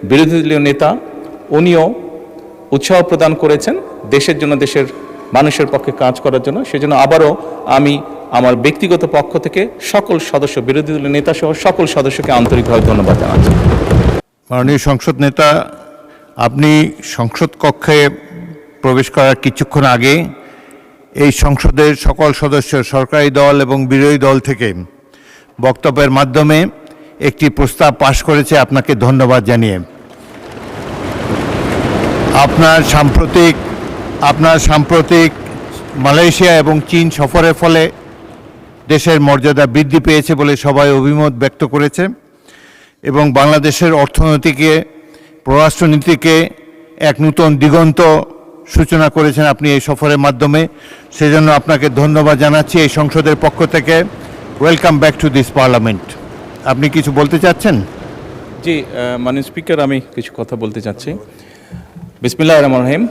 বিরোধী দলীয় নেতা, উনিও উৎসাহ প্রদান করেছেন দেশের জন্য, দেশের মানুষের পক্ষে কাজ করার জন্য। সেজন্য আবারও আমি আমার ব্যক্তিগত পক্ষ থেকে সকল সদস্য, বিরোধী দলীয় নেতা সহ সকল সদস্যকে আন্তরিকভাবে ধন্যবাদ জানাচ্ছি। মাননীয় সংসদ নেতা, আপনি সংসদ কক্ষে প্রবেশ করার কিছুক্ষণ আগে এই সংসদের সকল সদস্য, সরকারি দল এবং বিরোধী দল থেকে বক্তব্যের মাধ্যমে একটি প্রস্তাব পাশ করেছে, আপনাকে ধন্যবাদ জানিয়ে। আপনার সাম্প্রতিক মালয়েশিয়া এবং চীন সফরের ফলে দেশের মর্যাদা বৃদ্ধি পেয়েছে বলে সবাই অভিমত ব্যক্ত করেছে এবং বাংলাদেশের অর্থনীতিকে, পররাষ্ট্রনীতিকে এক নূতন দিগন্ত সূচনা করেছেন আপনি এই সফরের মাধ্যমে। সেজন্য আপনাকে ধন্যবাদ জানাচ্ছি এই সংসদের পক্ষ থেকে। Welcome back to this parliament. আপনি কিছু বলতে চাচ্ছেন? জি, মাননীয় স্পিকার, আমি কিছু কথা বলতে চাচ্ছি। বিসমিল্লাহির রহমানির রহিম।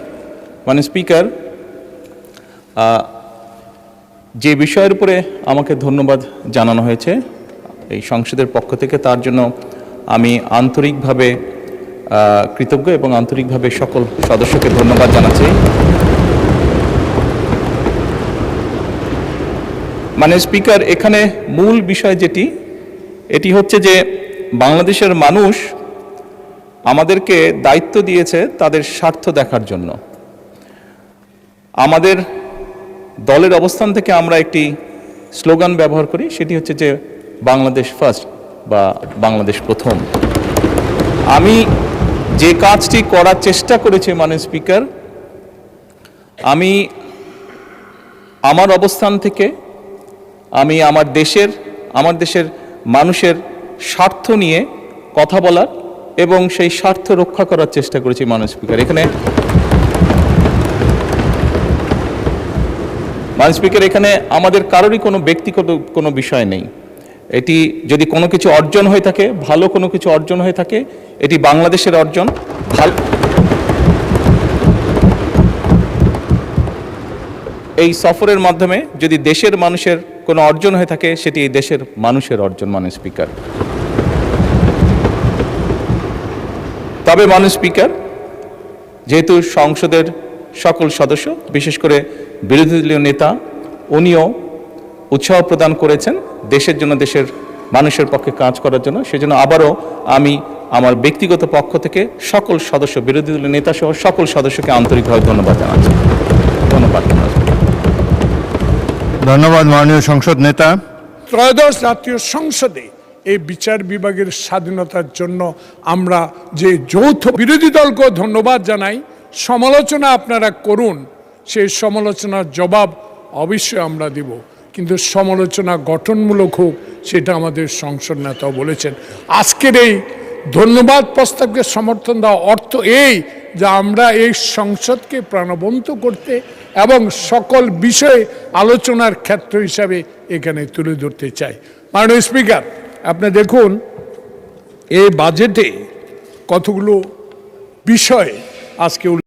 মাননীয় স্পিকার, যে বিষয়ের উপরে আমাকে ধন্যবাদ জানানো হয়েছে এই সংসদের পক্ষ থেকে, তার জন্য আমি আন্তরিকভাবে কৃতজ্ঞ এবং আন্তরিকভাবে সকল সদস্যকে ধন্যবাদ জানাচ্ছি। মাননীয় স্পিকার, এখানে মূল বিষয় এটি হচ্ছে যে বাংলাদেশের মানুষ আমাদেরকে দায়িত্ব দিয়েছে তাদের স্বার্থ দেখার জন্য। আমাদের দলের অবস্থান থেকে আমরা একটি স্লোগান ব্যবহার করি, সেটি হচ্ছে যে বাংলাদেশ ফার্স্ট বা বাংলাদেশ প্রথম। আমি যে কাজটি করার চেষ্টা করেছি মাননীয় স্পিকার, আমি আমার অবস্থান থেকে আমি আমার দেশের মানুষের স্বার্থ নিয়ে কথা বলার এবং সেই স্বার্থ রক্ষা করার চেষ্টা করেছি মাননীয় স্পিকার। মাননীয় স্পিকার, এখানে আমাদের কারোরই কোনো ব্যক্তিগত কোনো বিষয় নেই। এটি যদি কোনো কিছু অর্জন হয়ে থাকে, ভালো কোনো কিছু অর্জন হয়ে থাকে, এটি বাংলাদেশের অর্জন। এই সফরের মাধ্যমে যদি দেশের মানুষের কোনো অর্জন হয়ে থাকে, সেটি এই দেশের মানুষের অর্জন মাননীয় স্পিকার। তবে মাননীয় স্পিকার, যেহেতু সংসদের সকল সদস্য, বিশেষ করে বিরোধী দলীয় নেতা, উনিও উৎসাহ প্রদান করেছেন দেশের জন্য, দেশের মানুষের পক্ষে কাজ করার জন্য। সেজন্য আবারও আমি আমার ব্যক্তিগত পক্ষ থেকে সকল সদস্য, বিরোধী দলীয় নেতা সহ সকল সদস্যকে আন্তরিকভাবে ধন্যবাদ জানাচ্ছি। ধন্যবাদ। ধন্যবাদ মাননীয় সংসদ নেতা। ত্রয়োদশ জাতীয় সংসদে এই বিচার বিভাগের স্বাধীনতার জন্য আমরা যে যৌথ বিরোধী দলকেও ধন্যবাদ জানাই। সমালোচনা আপনারা করুন, সেই সমালোচনার জবাব অবশ্যই আমরা দেব, কিন্তু সমালোচনা গঠনমূলক হোক, সেটা আমাদের সংসদ নেতাও বলেছেন। আজকের এই ধন্যবাদ প্রস্তাবকে সমর্থন দেওয়া অর্থ এই যে আমরা এই সংসদকে প্রাণবন্ত করতে এবং সকল বিষয়ে আলোচনার ক্ষেত্র হিসাবে এখানে তুলে ধরতে চাই। মাননীয় স্পিকার, আপনি দেখুন এই বাজেটে কতগুলো বিষয় আজকে